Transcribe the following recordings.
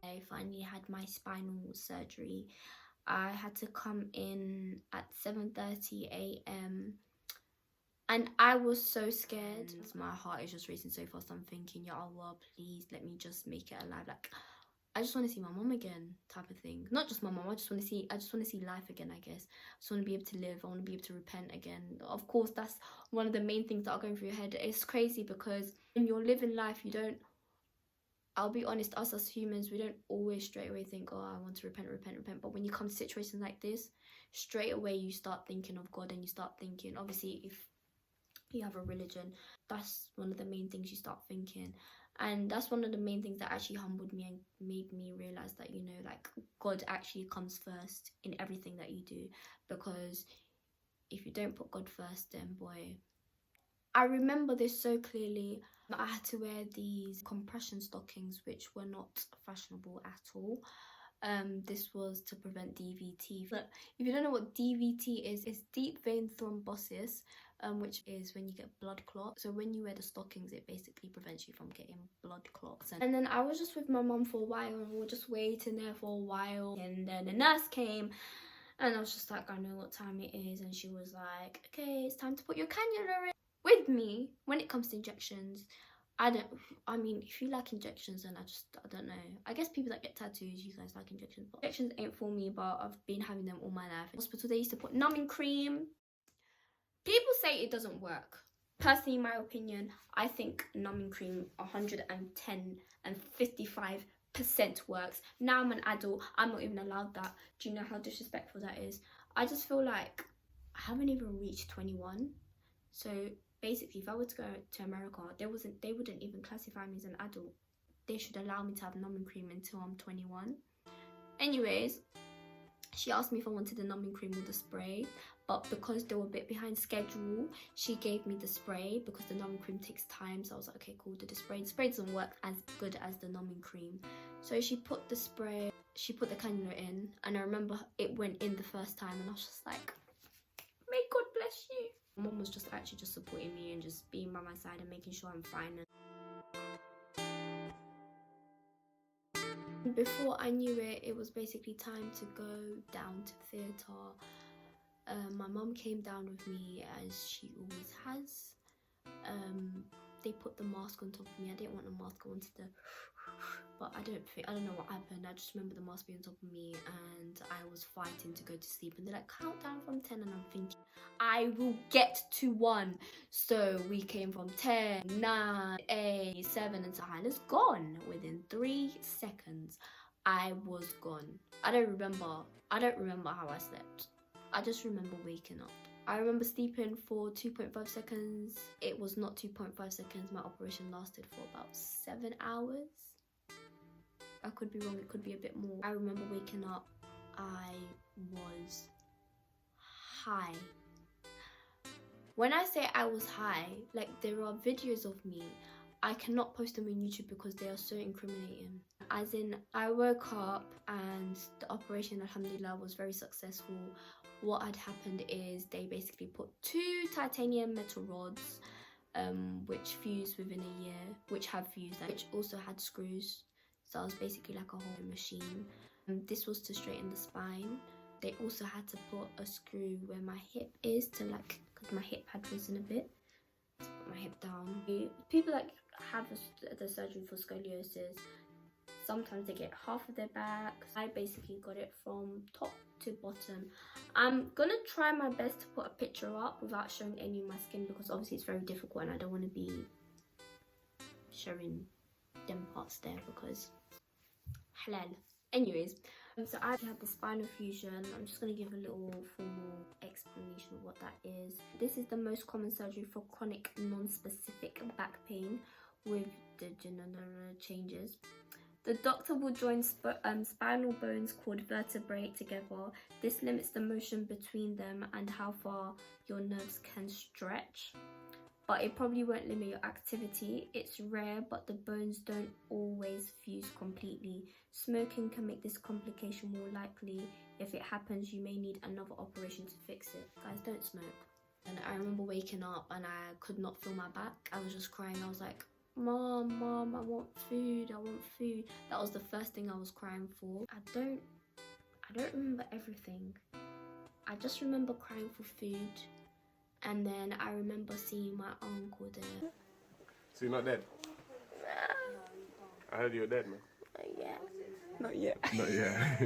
I finally had my spinal surgery. I had to come in at 7:30 a.m. and I was so scared. My heart is just racing so fast. I'm thinking, Ya Allah, please let me just make it alive. Like, I just want to see my mom again, type of thing. Not just my mom. I just want to see life again. I guess I just want to be able to live. I want to be able to repent again. Of course, that's one of the main things that are going through your head. It's crazy because when you're living life, you don't. I'll be honest, us as humans, we don't always straight away think, oh, I want to repent. But when you come to situations like this, straight away you start thinking of God, and you start thinking, obviously, if you have a religion, that's one of the main things you start thinking. And that's one of the main things that actually humbled me and made me realize that, you know, like, God actually comes first in everything that you do. Because if you don't put God first, then boy, I remember this so clearly. I had to wear these compression stockings, which were not fashionable at all. This was to prevent DVT. But if you don't know what DVT is, it's deep vein thrombosis, which is when you get blood clots. So when you wear the stockings, it basically prevents you from getting blood clots. And then I was just with my mum for a while, and we were just waiting there for a while. And then the nurse came, and I was just like, I know what time it is. And she was like, okay, it's time to put your cannula in. With me, when it comes to injections, I mean, if you like injections, then I don't know. I guess people that get tattoos, you guys like injections. But injections ain't for me, but I've been having them all my life. In hospital, they used to put numbing cream. People say it doesn't work. Personally, in my opinion, I think numbing cream 110 and 55% works. Now I'm an adult, I'm not even allowed that. Do you know how disrespectful that is? I just feel like I haven't even reached 21. So basically, if I were to go to America, they wouldn't even classify me as an adult. They should allow me to have numbing cream until I'm 21. Anyways, she asked me if I wanted the numbing cream or the spray, but because they were a bit behind schedule, she gave me the spray because the numbing cream takes time. So I was like, okay, cool, do the spray. The spray doesn't work as good as the numbing cream. So she put the spray, she put the cannula in, and I remember it went in the first time, and I was just like, may God bless you. My mom was just supporting me and just being by my side and making sure I'm fine. And before I knew it, it was basically time to go down to theatre. My mom came down with me as she always has. They put the mask on top of me. I didn't want the mask. I wanted the... But I don't know what happened. I just remember the mask being on top of me and I was fighting to go to sleep. And they're like, count down from 10. And I'm thinking, I will get to 1. So we came from 10, 9, 8, 7, and Suhaila's gone. Within 3 seconds, I was gone. I don't remember how I slept. I just remember waking up. I remember sleeping for 2.5 seconds. It was not 2.5 seconds. My operation lasted for about 7 hours. I could be wrong, it could be a bit more. I remember waking up, I was high. When I say I was high, like, there are videos of me. I cannot post them on YouTube because they are so incriminating. As in, I woke up and the operation, alhamdulillah, was very successful. What had happened is they basically put 2 titanium metal rods, which fused within a year, which also had screws. So I was basically like a whole machine. This was to straighten the spine. They also had to put a screw where my hip is to, like, because my hip had risen a bit, to put my hip down. People that have the surgery for scoliosis, sometimes they get half of their back. I basically got it from top to bottom. I'm gonna try my best to put a picture up without showing any of my skin because obviously it's very difficult and I don't want to be showing them parts there because halal. Anyways, so I had the spinal fusion. I'm just going to give a little formal explanation of what that is. This is the most common surgery for chronic non-specific back pain with degenerative changes. The doctor will join spinal bones called vertebrae together. This limits the motion between them and how far your nerves can stretch. but it probably won't limit your activity. It's rare, but the bones don't always fuse completely. Smoking can make this complication more likely. If it happens, you may need another operation to fix it. Guys, don't smoke. And I remember waking up and I could not feel my back. I was just crying. I was like, Mom, I want food, I want food. That was the first thing I was crying for. I don't remember everything. I just remember crying for food. And then I remember seeing my uncle there. So you're not dead? I heard you were dead, man. Not yet. Not yet.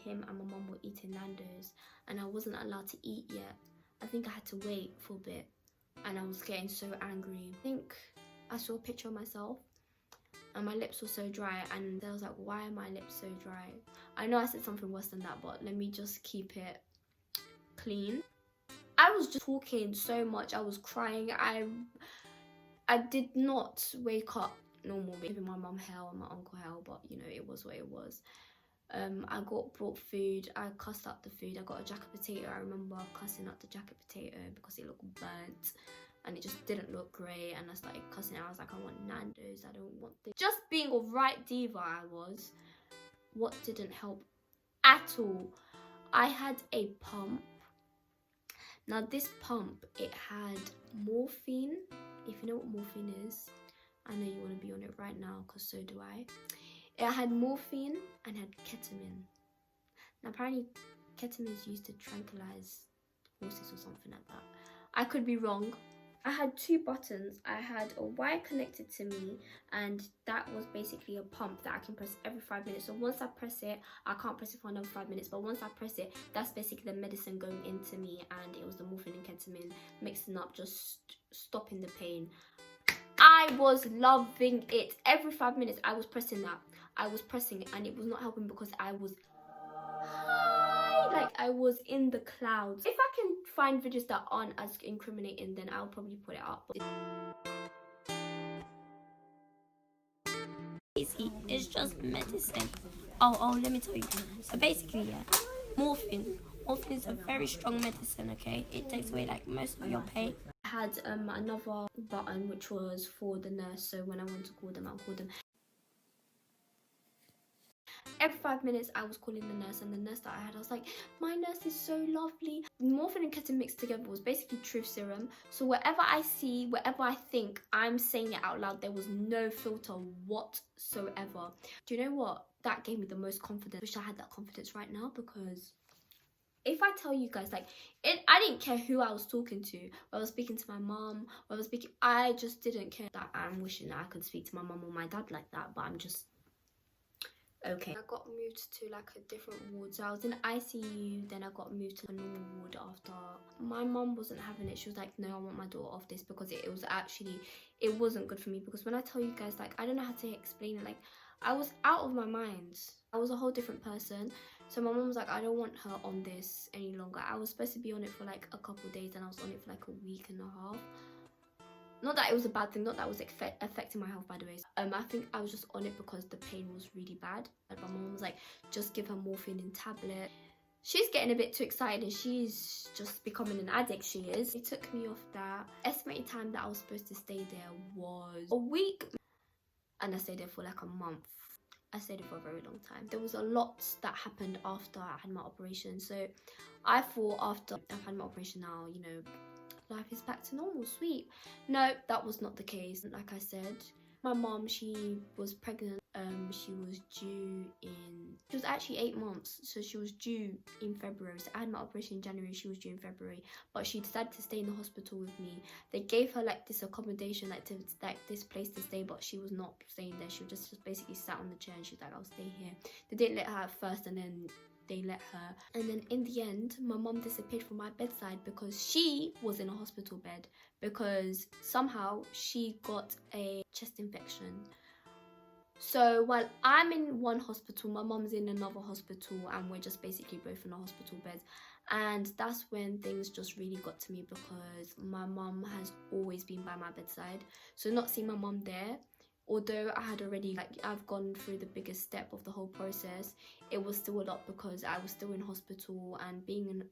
Him and my mum were eating Nando's and I wasn't allowed to eat yet. I think I had to wait for a bit and I was getting so angry. I think I saw a picture of myself and my lips were so dry, and I was like, why are my lips so dry? I know I said something worse than that, but let me just keep it clean. I was just talking so much, I was crying. I did not wake up normal, giving my mum hell and my uncle hell, but you know, it was what it was. I got brought food, I cussed up the food. I got a jacket potato. I remember cussing up the jacket potato because it looked burnt and it just didn't look great, and I started cussing out. I was like, I want Nando's, I don't want this. Just being a right diva I was. What didn't help at all, I had a pump. Now this pump, it had morphine. If you know what morphine is, I know you want to be on it right now because so do I. It had morphine and had ketamine. Now apparently ketamine is used to tranquilize horses or something like that. I could be wrong. I had two buttons. I had a wire connected to me, and that was basically a pump that I can press every 5 minutes. So once I press it, I can't press it for another 5 minutes, but once I press it, that's basically the medicine going into me, and it was the morphine and ketamine mixing up, just stopping the pain. I was loving it. Every 5 minutes I was pressing that. I was pressing it and it was not helping because I was high. Like I was in the clouds. If I can find videos that aren't as incriminating, then I'll probably put it up. It's just medicine. Oh, let me tell you. So basically, yeah, morphine is a very strong medicine, okay? It takes away like most of your pain. I had another button which was for the nurse, so when I want to call them, I'll call them. Every 5 minutes I was calling the nurse, and the nurse that I had, I was like, my nurse is so lovely. Morphine and ketamine mixed together was basically truth serum. So whatever I see, whatever I think, I'm saying it out loud. There was no filter whatsoever. Do you know what? That gave me the most confidence. I wish I had that confidence right now, because if I tell you guys, like, I didn't care who I was talking to. When I was speaking to my mom, I just didn't care. That I'm wishing that I could speak to my mom or my dad like that, but I'm just okay. I got moved to like a different ward. So I was in ICU, then I got moved to a normal ward after. My mom wasn't having it. She was like, no, I want my daughter off this, because it wasn't good for me. Because when I tell you guys, like, I don't know how to explain it. Like, I was out of my mind. I was a whole different person. So my mom was like, I don't want her on this any longer. I was supposed to be on it for like a couple of days, and I was on it for like a week and a half. Not that it was a bad thing, not that it was affecting my health, by the way. I think I was just on it because the pain was really bad. But my mom was like, just give her morphine in tablet. She's getting a bit too excited and she's just becoming an addict, she is. It took me off that. Estimated time that I was supposed to stay there was a week. And I stayed there for like a month. I stayed there for a very long time. There was a lot that happened after I had my operation. So I thought after I've had my operation now, you know, life is back to normal, sweet. No, that was not the case. Like I said, my mom, she was pregnant. She was actually 8 months, so she was due in February. So I had my operation in January, she was due in February, but she decided to stay in the hospital with me. They gave her like this accommodation, like this place to stay, but she was not staying there. She was just basically sat on the chair, and she's like, I'll stay here. They didn't let her at first, and then they let her. And then in the end, my mom disappeared from my bedside because she was in a hospital bed, because somehow she got a chest infection. So while I'm in one hospital, my mom's in another hospital, and we're just basically both in a hospital bed. And that's when things just really got to me, because my mom has always been by my bedside. So not seeing my mom there Although I had already, like, I've gone through the biggest step of the whole process, it was still a lot because I was still in hospital, and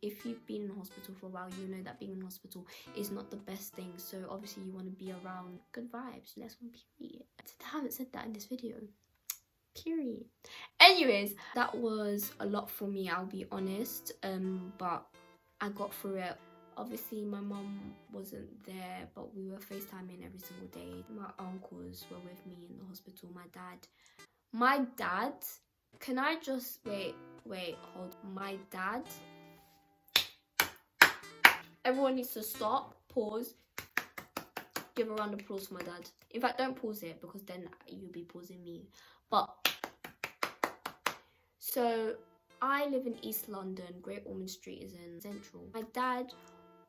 if you've been in hospital for a while, you know that being in hospital is not the best thing. So obviously you want to be around good vibes, less one period. I haven't said that in this video. Period. Anyways, that was a lot for me, I'll be honest, but I got through it. Obviously my mum wasn't there, but we were FaceTiming every single day. My uncles were with me in the hospital. My dad, can I just wait, hold. My dad, everyone needs to stop, pause, give a round of applause for my dad. In fact, don't pause it, because then you'll be pausing me. But so I live in East London. Great Ormond Street is in Central. My dad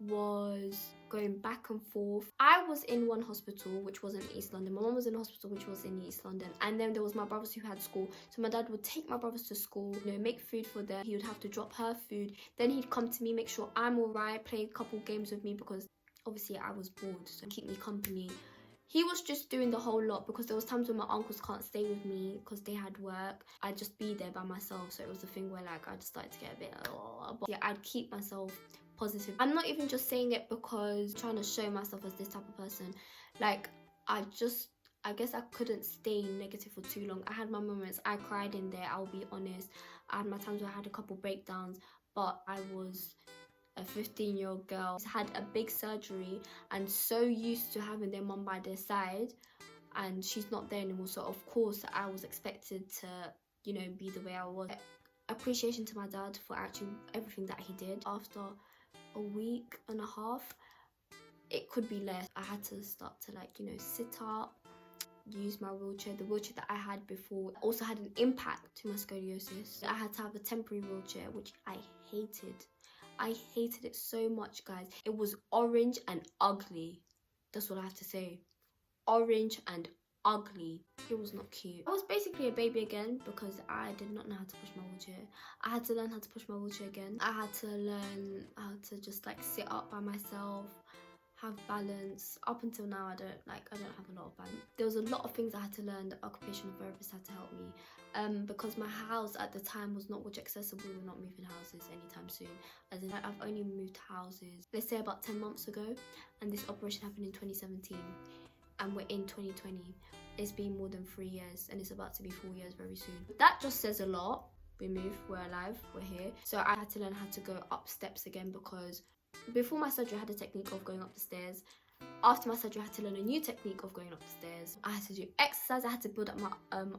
was going back and forth. I was in one hospital which was in East London. My mum was in a hospital which was in East London, and then there was my brothers who had school. So my dad would take my brothers to school, you know, make food for them. He would have to drop her food, then he'd come to me, make sure I'm all right, play a couple games with me, because obviously I was bored, so keep me company. He was just doing the whole lot, because there was times when my uncles can't stay with me because they had work. I'd just be there by myself, so it was a thing where, like, I just started to get a bit but yeah, I'd keep myself positive. I'm not even just saying it because I'm trying to show myself as this type of person. Like, I guess I couldn't stay negative for too long. I had my moments. I cried in there, I'll be honest. I had my times where I had a couple breakdowns, but I was a 15-year-old girl, had a big surgery, and so used to having their mum by their side, and she's not there anymore. So of course I was expected to, you know, be the way I was. Appreciation to my dad for actually everything that he did. After a week and a half, it could be less, I had to start to, like, you know, sit up, use my wheelchair. The wheelchair that I had before also had an impact to my scoliosis. I had to have a temporary wheelchair, which I hated. I hated it so much, guys. It was orange and ugly. That's what I have to say. Orange and ugly. It was not cute. I was basically a baby again because I did not know how to push my wheelchair. I had to learn how to push my wheelchair again. I had to learn how to just, like, sit up by myself, have balance. Up until now, I don't have a lot of balance. There was a lot of things I had to learn. The occupational therapist had to help me, because my house at the time was not much accessible. We're not moving houses anytime soon. As in, I've only moved houses, let's say, about 10 months ago, and this operation happened in 2017, and we're in 2020. It's been more than 3 years, and it's about to be 4 years very soon. That just says a lot. We moved, we're alive, we're here. So I had to learn how to go up steps again, because before my surgery I had a technique of going up the stairs. After my surgery I had to learn a new technique of going up the stairs. I had to do exercise, I had to build up my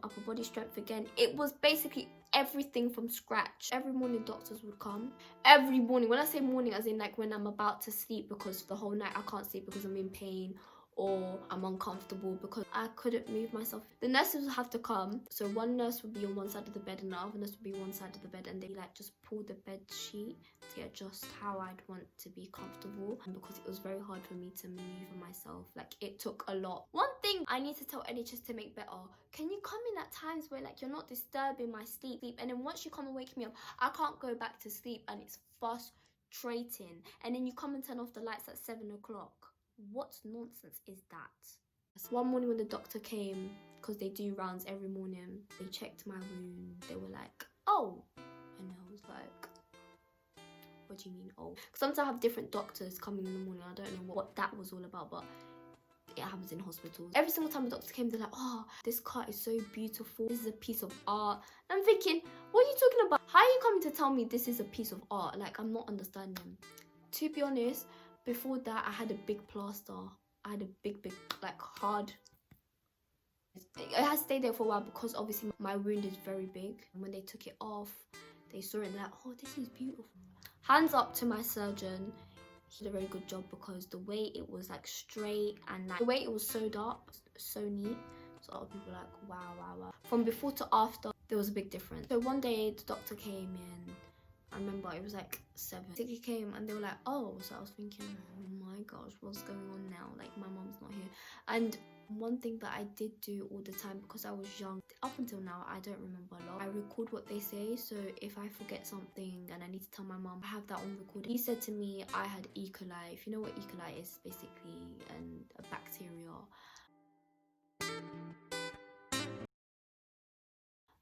upper body strength again. It was basically everything from scratch. Every morning doctors would come. Every morning, when I say morning, as in, like, when I'm about to sleep, because the whole night I can't sleep because I'm in pain or I'm uncomfortable because I couldn't move myself. The nurses would have to come. So one nurse would be on one side of the bed and the other nurse would be one side of the bed, and they, like, just pull the bed sheet to adjust how I'd want to be comfortable, and because it was very hard for me to maneuver myself. Like, it took a lot. One thing I need to tell NHS to make better: can you come in at times where, like, you're not disturbing my sleep, and then once you come and wake me up, I can't go back to sleep, and it's frustrating. And then you come and turn off the lights at 7 o'clock. What nonsense is that? One morning when the doctor came, because they do rounds every morning, they checked my wound. They were like, oh, and I was like, what do you mean, oh? Sometimes I have different doctors coming in the morning. I don't know what that was all about, but it happens in hospitals. Every single time the doctor came, they're like, oh, this cut is so beautiful. This is a piece of art. And I'm thinking, what are you talking about? How are you coming to tell me this is a piece of art? Like, I'm not understanding. To be honest, before that, I had a big plaster. I had a big, like, hard. It has stayed there for a while because obviously my wound is very big. And when they took it off, they saw it and they're like, oh, this is beautiful. Hands up to my surgeon. He did a very good job, because the way it was, like, straight and, like, the way it was sewed up, so neat. So a lot of people were like, wow. From before to after, there was a big difference. So one day the doctor came in. I remember it was like 7. He came and they were like, oh, so I was thinking, oh my gosh, what's going on now? Like, my mom's not here. And one thing that I did do all the time, because I was young, up until now, I don't remember a lot. I record what they say, so if I forget something and I need to tell my mom, I have that on recording. He said to me I had E. coli. If you know what E. coli is, basically a bacteria.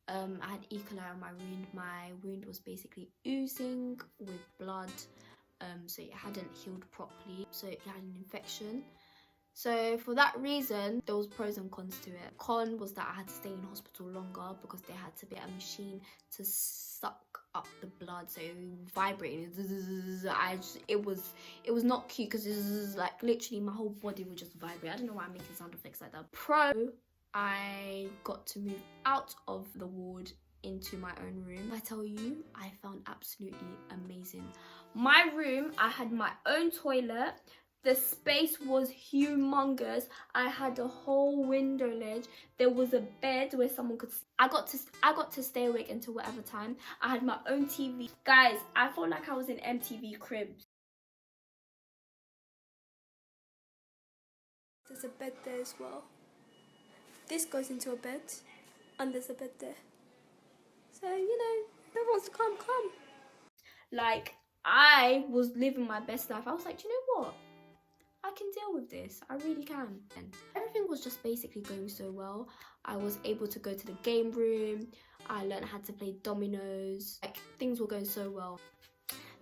I had E. coli on my wound. My wound was basically oozing with blood, so it hadn't healed properly, so it had an infection. So for that reason, there was pros and cons to it. Con was that I had to stay in hospital longer because they had to get a machine to suck up the blood, so it vibrated. It was not cute because like literally my whole body would just vibrate. I don't know why I'm making sound effects like that. Pro, I got to move out of the ward into my own room. I tell you, I found absolutely amazing. My room, I had my own toilet. The space was humongous. I had a whole window ledge. There was a bed where someone could. I got to stay awake until whatever time. I had my own TV. Guys, I felt like I was in MTV Cribs. There's a bed there as well. This goes into a bed, and there's a bed there. So, you know, who wants to come. Like, I was living my best life. I was like, do you know what? I can deal with this. I really can. And everything was just basically going so well. I was able to go to the game room. I learned how to play dominoes. Like, things were going so well.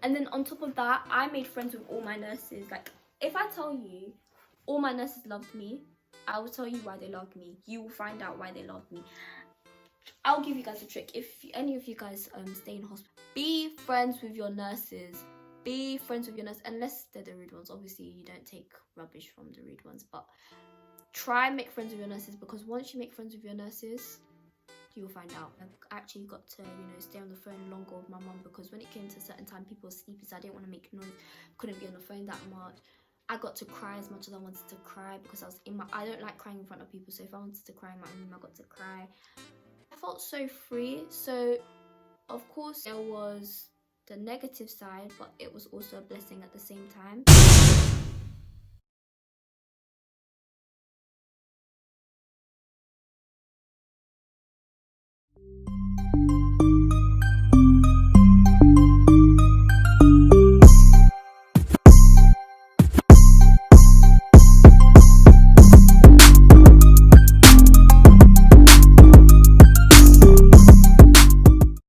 And then on top of that, I made friends with all my nurses. Like, if I tell you all my nurses loved me, I will tell you why they loved me. You will find out why they loved me. I'll give you guys a trick. If any of you guys stay in hospital, be friends with your nurses. Be friends with your nurse, unless they're the rude ones. Obviously, you don't take rubbish from the rude ones, but try and make friends with your nurses, because once you make friends with your nurses, you'll find out. I actually got to, stay on the phone longer with my mum, because when it came to a certain time, people were sleeping, so I didn't want to make noise. Couldn't be on the phone that much. I got to cry as much as I wanted to cry, because I don't like crying in front of people, so if I wanted to cry in my own room, I got to cry. I felt so free. So, of course, there was the negative side, but it was also a blessing at the same time.